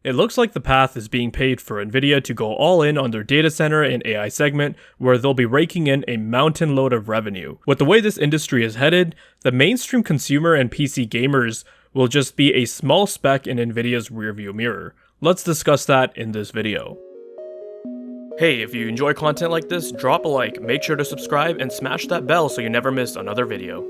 It looks like the path is being paved for Nvidia to go all in on their data center and AI segment, where they'll be raking in a mountain load of revenue. With the way this industry is headed, the mainstream consumer and PC gamers will just be a small speck in Nvidia's rearview mirror. Let's discuss that in this video. Hey, if you enjoy content like this, drop a like, make sure to subscribe, and smash that bell so you never miss another video.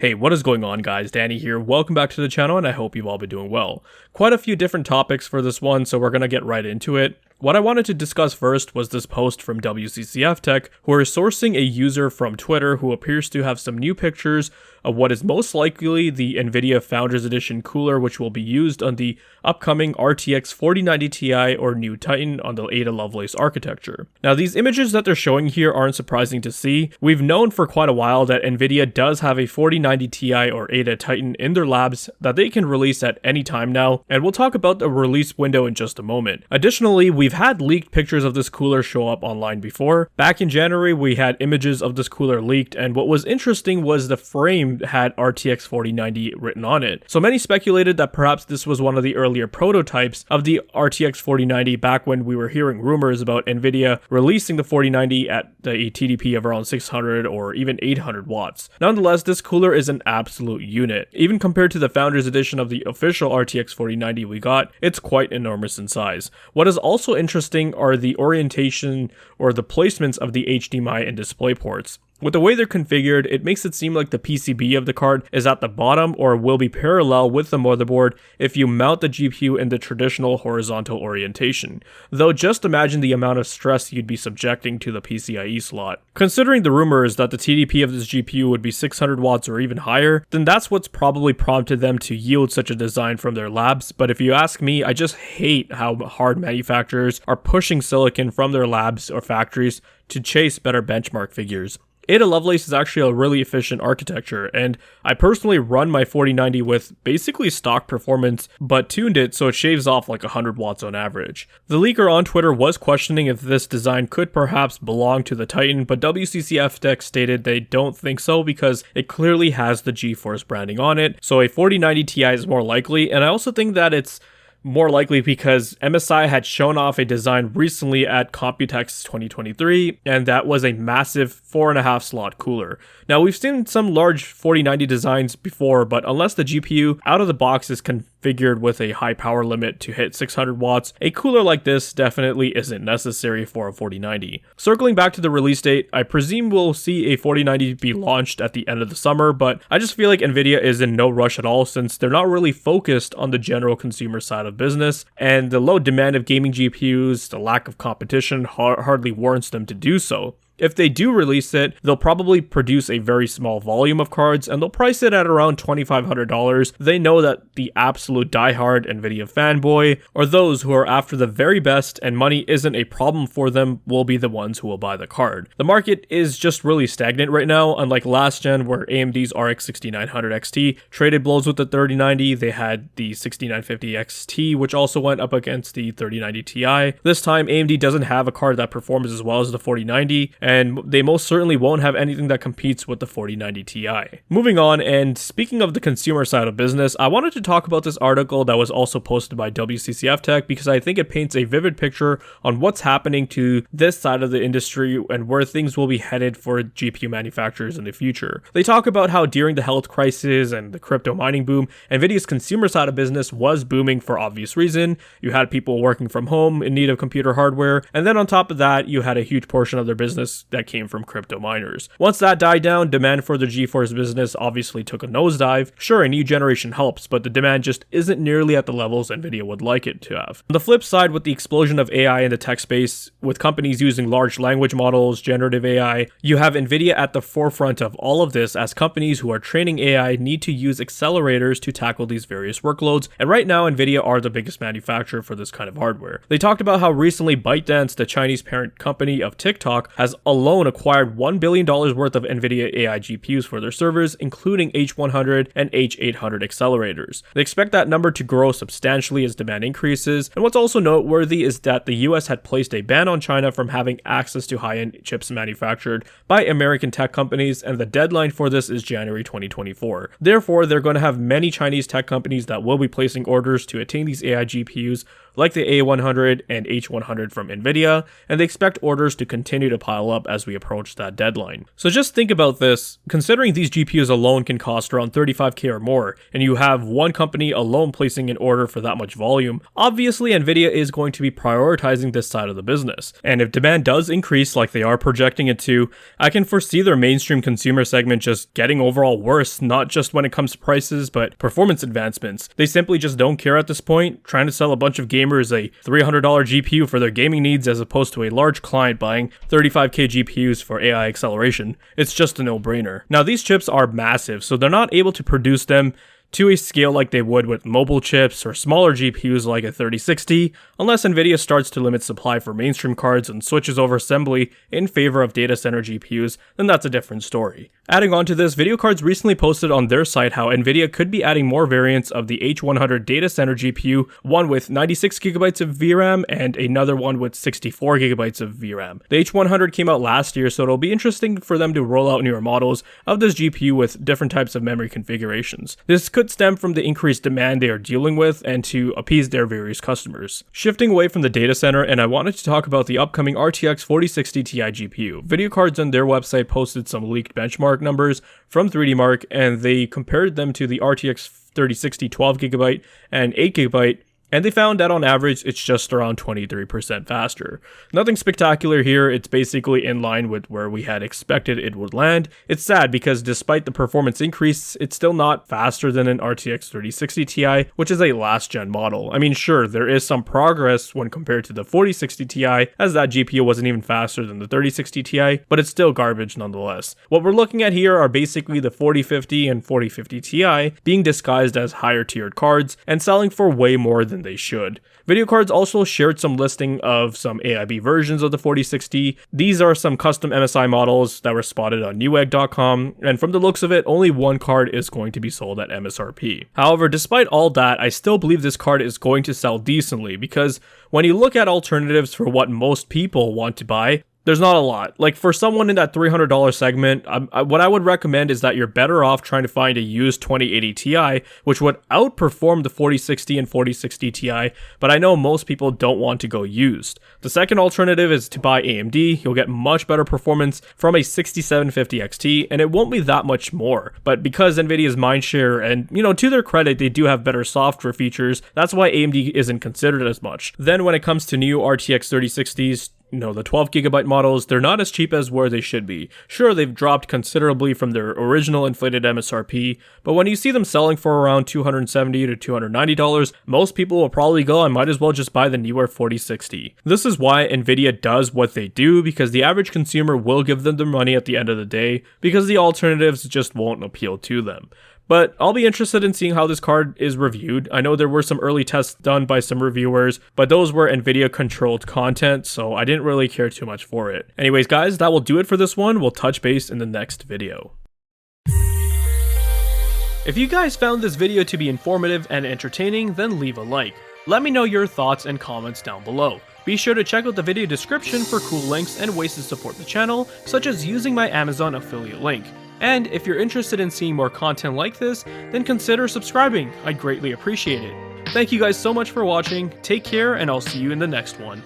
Hey, what is going on guys? Danny here. Welcome back to the channel and I hope you've all been doing well. Quite a few different topics for this one, so we're gonna get right into it. What I wanted to discuss first was this post from WCCF Tech, who are sourcing a user from Twitter who appears to have some new pictures of what is most likely the Nvidia Founders Edition cooler, which will be used on the upcoming RTX 4090 Ti or new Titan on the Ada Lovelace architecture. Now, these images that they're showing here aren't surprising to see. We've known for quite a while that Nvidia does have a 4090 Ti or Ada Titan in their labs that they can release at any time now, and we'll talk about the release window in just a moment. Additionally, we've had leaked pictures of this cooler show up online before. Back in January, we had images of this cooler leaked, and what was interesting was the frame had RTX 4090 written on it. So many speculated that perhaps this was one of the earlier prototypes of the RTX 4090 back when we were hearing rumors about Nvidia releasing the 4090 at a TDP of around 600 or even 800 watts. Nonetheless, this cooler is an absolute unit. Even compared to the Founders Edition of the official RTX 4090 we got, it's quite enormous in size. What is also interesting are the orientation or the placements of the HDMI and display ports. With the way they're configured, it makes it seem like the PCB of the card is at the bottom or will be parallel with the motherboard if you mount the GPU in the traditional horizontal orientation. Though just imagine the amount of stress you'd be subjecting to the PCIe slot. Considering the rumors that the TDP of this GPU would be 600 watts or even higher, then that's what's probably prompted them to yield such a design from their labs. But if you ask me, I just hate how hard manufacturers are pushing silicon from their labs or factories to chase better benchmark figures. Ada Lovelace is actually a really efficient architecture, and I personally run my 4090 with basically stock performance, but tuned it so it shaves off like 100 watts on average. The leaker on Twitter was questioning if this design could perhaps belong to the Titan, but WCCF Tech stated they don't think so because it clearly has the GeForce branding on it, so a 4090 Ti is more likely, and I also think that it's more likely because MSI had shown off a design recently at Computex 2023, and that was a massive 4.5 slot cooler. Now, we've seen some large 4090 designs before, but unless the GPU out of the box is configured with a high power limit to hit 600 watts, a cooler like this definitely isn't necessary for a 4090. Circling back to the release date, I presume we'll see a 4090 be launched at the end of the summer, but I just feel like Nvidia is in no rush at all since they're not really focused on the general consumer side of business, and the low demand of gaming GPUs, the lack of competition hardly warrants them to do so. If they do release it, they'll probably produce a very small volume of cards and they'll price it at around $2,500. They know that the absolute diehard Nvidia fanboy, or those who are after the very best and money isn't a problem for them, will be the ones who will buy the card. The market is just really stagnant right now, unlike last gen where AMD's RX 6900 XT traded blows with the 3090. They had the 6950 XT, which also went up against the 3090 Ti. This time, AMD doesn't have a card that performs as well as the 4090, and they most certainly won't have anything that competes with the 4090 Ti. Moving on, and speaking of the consumer side of business, I wanted to talk about this article that was also posted by WCCF Tech because I think it paints a vivid picture on what's happening to this side of the industry and where things will be headed for GPU manufacturers in the future. They talk about how during the health crisis and the crypto mining boom, Nvidia's consumer side of business was booming for obvious reason. You had people working from home in need of computer hardware, and then on top of that, you had a huge portion of their business that came from crypto miners. Once that died down, demand for the GeForce business obviously took a nosedive. Sure, a new generation helps, but the demand just isn't nearly at the levels Nvidia would like it to have. On the flip side, with the explosion of AI in the tech space, with companies using large language models, generative AI, you have Nvidia at the forefront of all of this as companies who are training AI need to use accelerators to tackle these various workloads, and right now Nvidia are the biggest manufacturer for this kind of hardware. They talked about how recently Bytedance, the Chinese parent company of TikTok, has alone acquired $1 billion worth of Nvidia AI GPUs for their servers, including H100 and H800 accelerators. They expect that number to grow substantially as demand increases, and what's also noteworthy is that the US had placed a ban on China from having access to high-end chips manufactured by American tech companies, and the deadline for this is January 2024. Therefore, they're going to have many Chinese tech companies that will be placing orders to attain these AI GPUs, like the A100 and H100 from Nvidia, and they expect orders to continue to pile up as we approach that deadline. So just think about this, considering these GPUs alone can cost around $35K or more, and you have one company alone placing an order for that much volume, obviously Nvidia is going to be prioritizing this side of the business. And if demand does increase like they are projecting it to, I can foresee their mainstream consumer segment just getting overall worse, not just when it comes to prices, but performance advancements. They simply just don't care at this point, trying to sell a bunch of gamers a $300 GPU for their gaming needs as opposed to a large client buying $35K GPUs for AI acceleration. It's just a no-brainer. Now, these chips are massive, so they're not able to produce them to a scale like they would with mobile chips or smaller GPUs like a 3060, unless Nvidia starts to limit supply for mainstream cards and switches over assembly in favor of data center GPUs, then that's a different story. Adding on to this, Video Cards recently posted on their site how Nvidia could be adding more variants of the H100 data center GPU, one with 96GB of VRAM and another one with 64GB of VRAM. The H100 came out last year, so it'll be interesting for them to roll out newer models of this GPU with different types of memory configurations. This could stem from the increased demand they are dealing with and to appease their various customers. Shifting away from the data center, and I wanted to talk about the upcoming RTX 4060 Ti GPU. Video Cards on their website posted some leaked benchmark numbers from 3D Mark, and they compared them to the RTX 3060 12GB and 8GB, and they found that on average it's just around 23% faster. Nothing spectacular here, it's basically in line with where we had expected it would land. It's sad because despite the performance increase, it's still not faster than an RTX 3060 Ti, which is a last gen model. I mean, sure, there is some progress when compared to the 4060 Ti, as that GPU wasn't even faster than the 3060 Ti, but it's still garbage nonetheless. What we're looking at here are basically the 4050 and 4050 Ti being disguised as higher tiered cards and selling for way more than they should. Video Cards also shared some listing of some AIB versions of the 4060. These are some custom MSI models that were spotted on newegg.com, and from the looks of it, only one card is going to be sold at MSRP. However, despite all that, I still believe this card is going to sell decently, because when you look at alternatives for what most people want to buy, there's not a lot. Like, for someone in that $300 segment, what I would recommend is that you're better off trying to find a used 2080 Ti, which would outperform the 4060 and 4060 Ti, but I know most people don't want to go used. The second alternative is to buy AMD. You'll get much better performance from a 6750 XT, and it won't be that much more. But because Nvidia's mindshare, and to their credit, they do have better software features, that's why AMD isn't considered as much. Then when it comes to new RTX 3060s, the 12GB models, they're not as cheap as where they should be. Sure, they've dropped considerably from their original inflated MSRP, but when you see them selling for around $270 to $290, most people will probably go, I might as well just buy the newer 4060. This is why Nvidia does what they do, because the average consumer will give them their money at the end of the day, because the alternatives just won't appeal to them. But I'll be interested in seeing how this card is reviewed. I know there were some early tests done by some reviewers, but those were Nvidia controlled content, so I didn't really care too much for it. Anyways guys, that will do it for this one. We'll touch base in the next video. If you guys found this video to be informative and entertaining, then leave a like. Let me know your thoughts and comments down below. Be sure to check out the video description for cool links and ways to support the channel, such as using my Amazon affiliate link. And if you're interested in seeing more content like this, then consider subscribing. I'd greatly appreciate it. Thank you guys so much for watching, take care, and I'll see you in the next one.